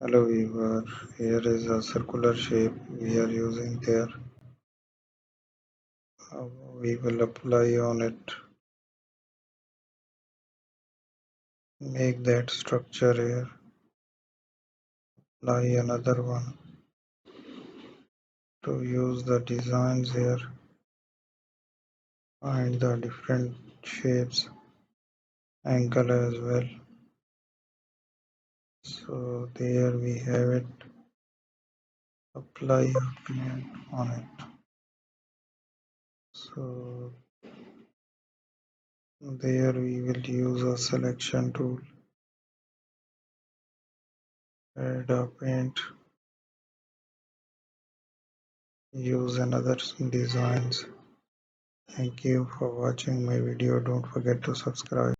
Hello viewer, here is a circular shape we are using there. Uh, we will apply on it, make that structure here, apply another one to use the designs here, find the different shapes, angle as well. So there we have it, apply a paint on it. So there we will use a selection tool, add a paint, use another designs. Thank you for watching my video. Don't forget to subscribe.